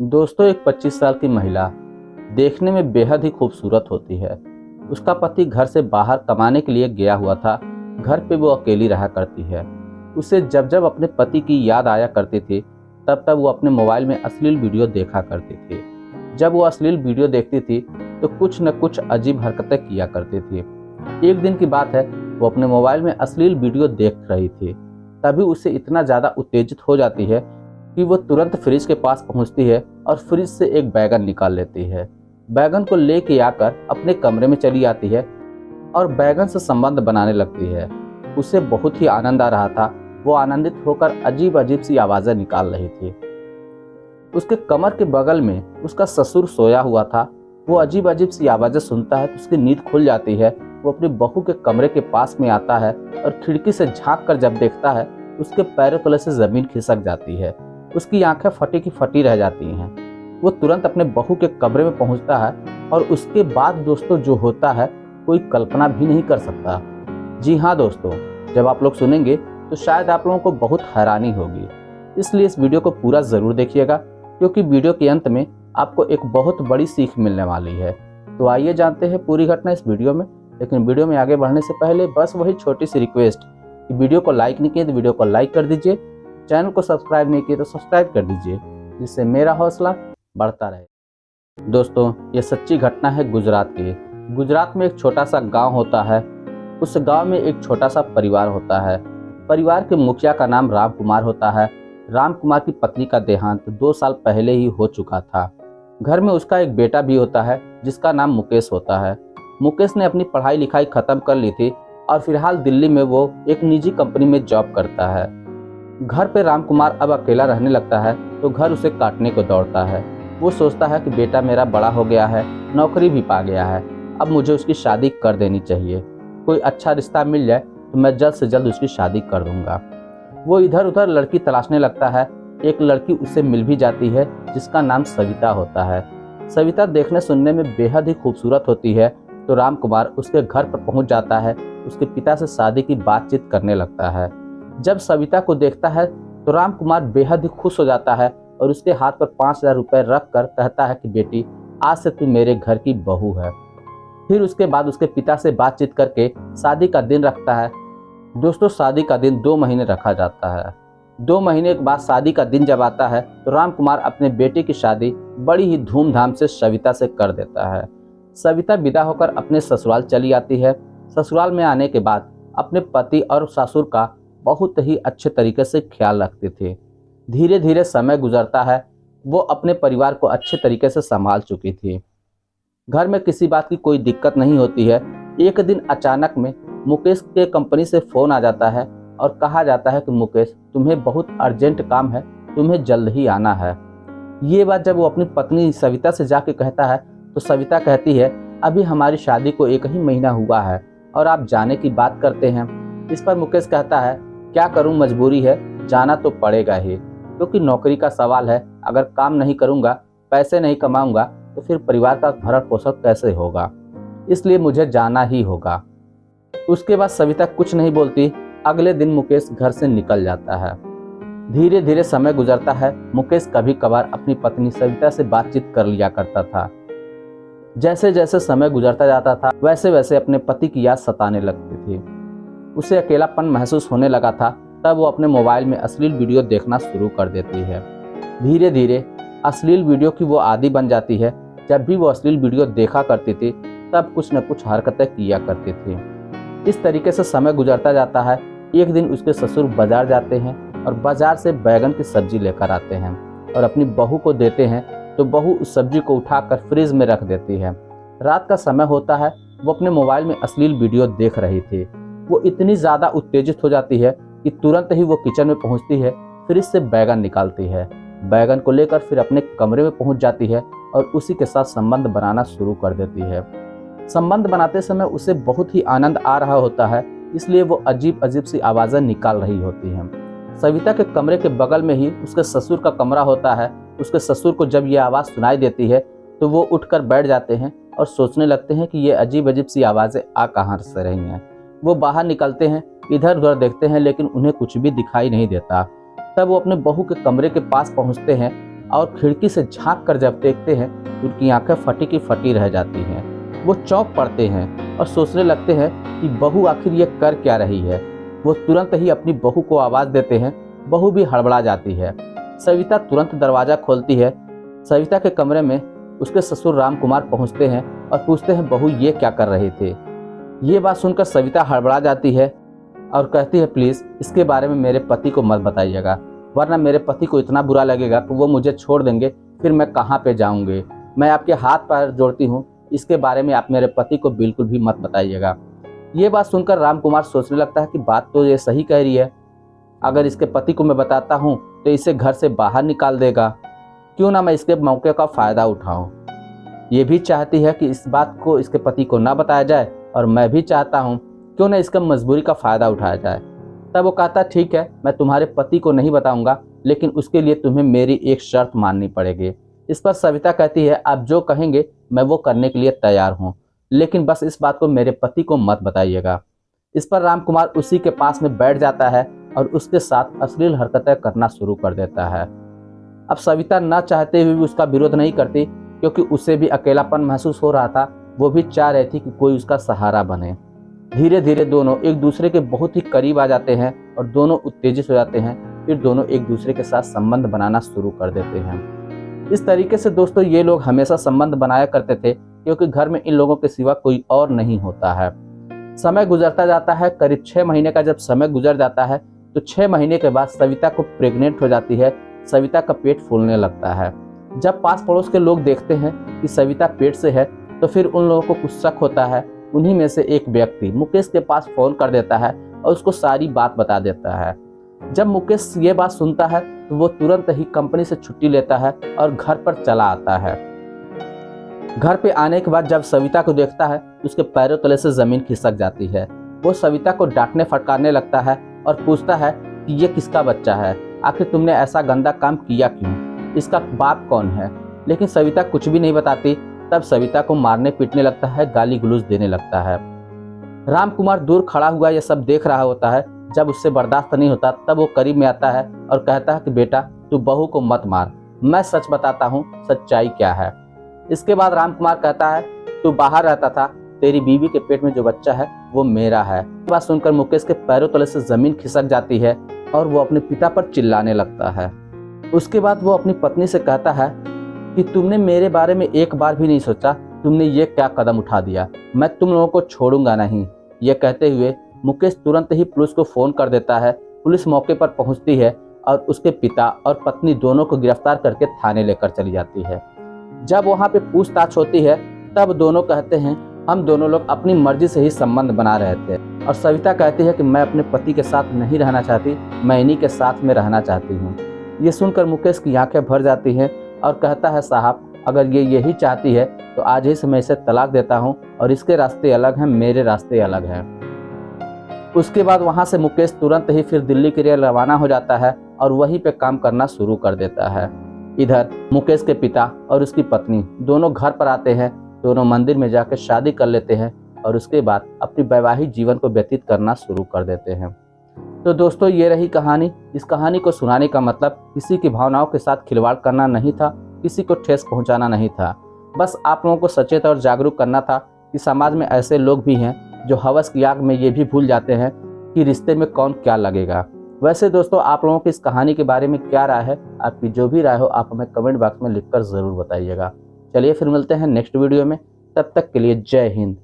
दोस्तों, एक 25 साल की महिला देखने में बेहद ही खूबसूरत होती है। उसका पति घर से बाहर कमाने के लिए गया हुआ था। घर पे वो अकेली रहा करती है। उसे जब जब अपने पति की याद आया करती थी, तब तब वो अपने मोबाइल में अश्लील वीडियो देखा करती थी। जब वो अश्लील वीडियो देखती थी तो कुछ न कुछ अजीब हरकतें किया करती थी। एक दिन की बात है, वो अपने मोबाइल में अश्लील वीडियो देख रही थी। तभी उसे इतना ज़्यादा उत्तेजित हो जाती है कि वो तुरंत फ्रिज के पास पहुंचती है और फ्रिज से एक बैगन निकाल लेती है। बैगन को लेके आकर अपने कमरे में चली आती है और बैगन से संबंध बनाने लगती है। उसे बहुत ही आनंद आ रहा था। वो आनंदित होकर अजीब अजीब सी आवाज़ें निकाल रही थी। उसके कमर के बगल में उसका ससुर सोया हुआ था। वो अजीब अजीब सी आवाज़ें सुनता है तो उसकी नींद खुल जाती है। वो अपनी बहू के कमरे के पास में आता है और खिड़की से झांक कर जब देखता है, उसके पैरों तले से ज़मीन खिसक जाती है। उसकी आंखें फटी की फटी रह जाती हैं। वो तुरंत अपने बहू के कमरे में पहुंचता है और उसके बाद दोस्तों जो होता है, कोई कल्पना भी नहीं कर सकता। जी हाँ दोस्तों, जब आप लोग सुनेंगे तो शायद आप लोगों को बहुत हैरानी होगी। इसलिए इस वीडियो को पूरा ज़रूर देखिएगा, क्योंकि वीडियो के अंत में आपको एक बहुत बड़ी सीख मिलने वाली है। तो आइए जानते हैं पूरी घटना इस वीडियो में। लेकिन वीडियो में आगे बढ़ने से पहले बस वही छोटी सी रिक्वेस्ट कि वीडियो को लाइक नहीं किए तो वीडियो को लाइक कर दीजिए, चैनल को सब्सक्राइब नहीं किए तो सब्सक्राइब कर दीजिए, जिससे मेरा हौसला बढ़ता रहे। दोस्तों, ये सच्ची घटना है गुजरात की। गुजरात में एक छोटा सा गांव होता है। उस गांव में एक छोटा सा परिवार होता है। परिवार के मुखिया का नाम राम कुमार होता है। राम कुमार की पत्नी का देहांत 2 साल पहले ही हो चुका था। घर में उसका एक बेटा भी होता है जिसका नाम मुकेश होता है। मुकेश ने अपनी पढ़ाई लिखाई खत्म कर ली थी और फिलहाल दिल्ली में वो एक निजी कंपनी में जॉब करता है। घर पे राम कुमार अब अकेला रहने लगता है तो घर उसे काटने को दौड़ता है। वो सोचता है कि बेटा मेरा बड़ा हो गया है, नौकरी भी पा गया है, अब मुझे उसकी शादी कर देनी चाहिए। कोई अच्छा रिश्ता मिल जाए तो मैं जल्द से जल्द उसकी शादी कर दूंगा। वो इधर उधर लड़की तलाशने लगता है। एक लड़की उसे मिल भी जाती है जिसका नाम सविता होता है। सविता देखने सुनने में बेहद ही खूबसूरत होती है। तो राम कुमार उसके घर पर पहुंच जाता है। उसके पिता से शादी की बातचीत करने लगता है। जब सविता को देखता है तो राम कुमार बेहद ही खुश हो जाता है और उसके हाथ पर 5,000 रुपये रख कर कहता है कि बेटी, आज से तू मेरे घर की बहू है। फिर उसके बाद उसके पिता से बातचीत करके शादी का दिन रखता है। दोस्तों, शादी का दिन 2 महीने रखा जाता है। 2 महीने के बाद शादी का दिन जब आता है तो राम कुमार अपने बेटे की शादी बड़ी ही धूमधाम से सविता से कर देता है। सविता विदा होकर अपने ससुराल चली आती है। ससुराल में आने के बाद अपने पति और ससुर का बहुत ही अच्छे तरीके से ख्याल रखती थी। धीरे धीरे समय गुजरता है। वो अपने परिवार को अच्छे तरीके से संभाल चुकी थी। घर में किसी बात की कोई दिक्कत नहीं होती है। एक दिन अचानक में मुकेश के कंपनी से फ़ोन आ जाता है और कहा जाता है कि मुकेश, तुम्हें बहुत अर्जेंट काम है, तुम्हें जल्द ही आना है। ये बात जब वो अपनी पत्नी सविता से जाके कहता है तो सविता कहती है, अभी हमारी शादी को 1 ही महीना हुआ है और आप जाने की बात करते हैं। इस पर मुकेश कहता है, क्या करूं, मजबूरी है, जाना तो पड़ेगा ही, क्योंकि नौकरी का सवाल है। अगर काम नहीं करूंगा, पैसे नहीं कमाऊंगा तो फिर परिवार का भरण पोषण कैसे होगा, इसलिए मुझे जाना ही होगा। उसके बाद सविता कुछ नहीं बोलती। अगले दिन मुकेश घर से निकल जाता है। धीरे धीरे समय गुजरता है। मुकेश कभी कभार अपनी पत्नी सविता से बातचीत कर लिया करता था। जैसे जैसे समय गुजरता जाता था वैसे वैसे अपने पति की याद सताने लगती थी। उसे अकेलापन महसूस होने लगा था। तब वो अपने मोबाइल में अश्लील वीडियो देखना शुरू कर देती है। धीरे धीरे अश्लील वीडियो की वो आदी बन जाती है। जब भी वो अश्लील वीडियो देखा करती थी तब कुछ न कुछ हरकतें किया करती थी। इस तरीके से समय गुजरता जाता है। एक दिन उसके ससुर बाजार जाते हैं और बाजार से बैगन की सब्जी लेकर आते हैं और अपनी बहू को देते हैं तो बहू उस सब्जी को उठाकर फ्रिज में रख देती है। रात का समय होता है। वो अपने मोबाइल में अश्लील वीडियो देख रही थी। वो इतनी ज़्यादा उत्तेजित हो जाती है कि तुरंत ही वो किचन में पहुंचती है, फ्रिज से बैगन निकालती है। बैगन को लेकर फिर अपने कमरे में पहुंच जाती है और उसी के साथ संबंध बनाना शुरू कर देती है। संबंध बनाते समय उसे बहुत ही आनंद आ रहा होता है, इसलिए वो अजीब अजीब सी आवाज़ें निकाल रही होती हैं। सविता के कमरे के बगल में ही उसके ससुर का कमरा होता है। उसके ससुर को जब ये आवाज़ सुनाई देती है तो वो उठकर बैठ जाते हैं और सोचने लगते हैं कि ये अजीब अजीब सी आवाज़ें आ कहाँ से रही हैं। वो बाहर निकलते हैं, इधर उधर देखते हैं, लेकिन उन्हें कुछ भी दिखाई नहीं देता। तब वो अपने बहू के कमरे के पास पहुंचते हैं और खिड़की से झांक कर जब देखते हैं तो उनकी आंखें फटी की फटी रह जाती हैं। वो चौंक पड़ते हैं और सोचने लगते हैं कि बहू आखिर ये कर क्या रही है। वो तुरंत ही अपनी बहू को आवाज़ देते हैं। बहू भी हड़बड़ा जाती है। सविता तुरंत दरवाज़ा खोलती है। सविता के कमरे में उसके ससुर राम कुमार पहुँचते हैं और पूछते हैं, बहू ये क्या कर रहे थे। ये बात सुनकर सविता हड़बड़ा जाती है और कहती है, प्लीज़ इसके बारे में मेरे पति को मत बताइएगा, वरना मेरे पति को इतना बुरा लगेगा कि वो मुझे छोड़ देंगे, फिर मैं कहाँ पे जाऊँगी। मैं आपके हाथ पैर जोड़ती हूँ, इसके बारे में आप मेरे पति को बिल्कुल भी मत बताइएगा। ये बात सुनकर राम कुमार सोचने लगता है कि बात तो ये सही कह रही है। अगर इसके पति को मैं बताता हूँ तो इसे घर से बाहर निकाल देगा, क्यों ना मैं इसके मौके का फ़ायदा उठाऊँ। ये भी चाहती है कि इस बात को इसके पति को ना बताया जाए और मैं भी चाहता हूँ क्यों ना इसका मजबूरी का फ़ायदा उठाया जाए। तब वो कहता, ठीक है, मैं तुम्हारे पति को नहीं बताऊंगा, लेकिन उसके लिए तुम्हें मेरी एक शर्त माननी पड़ेगी। इस पर सविता कहती है, आप जो कहेंगे मैं वो करने के लिए तैयार हूँ, लेकिन बस इस बात को मेरे पति को मत बताइएगा। इस पर राम कुमार उसी के पास में बैठ जाता है और उसके साथ अश्लील हरकतें करना शुरू कर देता है। अब सविता न चाहते हुए भी उसका विरोध नहीं करती, क्योंकि उसे भी अकेलापन महसूस हो रहा था। वो भी चाह रही थी कि कोई उसका सहारा बने। धीरे धीरे दोनों एक दूसरे के बहुत ही करीब आ जाते हैं और दोनों उत्तेजित हो जाते हैं। फिर दोनों एक दूसरे के साथ संबंध बनाना शुरू कर देते हैं। इस तरीके से दोस्तों ये लोग हमेशा संबंध बनाया करते थे, क्योंकि घर में इन लोगों के सिवा कोई और नहीं होता है। समय गुजरता जाता है। करीब 6 महीने का जब समय गुजर जाता है तो 6 महीने के बाद सविता को प्रेग्नेंट हो जाती है। सविता का पेट फूलने लगता है। जब पास पड़ोस के लोग देखते हैं कि सविता पेट से है तो फिर उन लोगों को कुछ शक होता है। उन्हीं में से एक व्यक्ति मुकेश के पास फोन कर देता है और उसको सारी बात बता देता है। जब मुकेश ये बात सुनता है तो वो तुरंत ही कंपनी से छुट्टी लेता है और घर पर चला आता है। घर पे आने के बाद जब सविता को देखता है तो उसके पैरों तले से जमीन खिसक जाती है। वो सविता को डांटने फटकारने लगता है और पूछता है कि ये किसका बच्चा है, आखिर तुमने ऐसा गंदा काम किया क्यों, इसका बाप कौन है। लेकिन सविता कुछ भी नहीं बताती। तब सविता को मारने पीटने लगता है, गाली गलौज देने लगता है। राम कुमार दूर खड़ा हुआ यह सब देख रहा होता है। जब उससे बर्दाश्त नहीं होता तब वो करीब में आता है और कहता है कि बेटा तू बहू को मत मार, मैं सच बताता हूँ सच्चाई क्या है। इसके बाद राम कुमार कहता है, तू बाहर रहता था, तेरी बीवी के पेट में जो बच्चा है वो मेरा है। बात सुनकर मुकेश के पैरों तले से जमीन खिसक जाती है और वो अपने पिता पर चिल्लाने लगता है। उसके बाद वो अपनी पत्नी से कहता है कि तुमने मेरे बारे में एक बार भी नहीं सोचा, तुमने ये क्या कदम उठा दिया, मैं तुम लोगों को छोड़ूंगा नहीं। ये कहते हुए मुकेश तुरंत ही पुलिस को फोन कर देता है। पुलिस मौके पर पहुंचती है और उसके पिता और पत्नी दोनों को गिरफ्तार करके थाने लेकर चली जाती है। जब वहां पे पूछताछ होती है तब दोनों कहते हैं, हम दोनों लोग अपनी मर्जी से ही संबंध बना रहे थे। और सविता कहती है कि मैं अपने पति के साथ नहीं रहना चाहती, मैं इन्हीं के साथ में रहना चाहती हूँ। ये सुनकर मुकेश की आंखें भर जाती हैं और कहता है, साहब अगर ये यही चाहती है तो आज ही से मैं इसे तलाक देता हूँ और इसके रास्ते अलग हैं, मेरे रास्ते अलग हैं। उसके बाद वहाँ से मुकेश तुरंत ही फिर दिल्ली के लिए रवाना हो जाता है और वहीं पे काम करना शुरू कर देता है। इधर मुकेश के पिता और उसकी पत्नी दोनों घर पर आते हैं। दोनों मंदिर में जाकर शादी कर लेते हैं और उसके बाद अपनी वैवाहिक जीवन को व्यतीत करना शुरू कर देते हैं। तो दोस्तों ये रही कहानी। इस कहानी को सुनाने का मतलब किसी की भावनाओं के साथ खिलवाड़ करना नहीं था, किसी को ठेस पहुंचाना नहीं था। बस आप लोगों को सचेत और जागरूक करना था कि समाज में ऐसे लोग भी हैं जो हवस की आग में ये भी भूल जाते हैं कि रिश्ते में कौन क्या लगेगा। वैसे दोस्तों आप लोगों की इस कहानी के बारे में क्या राय है, आपकी जो भी राय हो आप हमें कमेंट बॉक्स में लिखकर ज़रूर बताइएगा। चलिए फिर मिलते हैं नेक्स्ट वीडियो में, तब तक के लिए जय हिंद।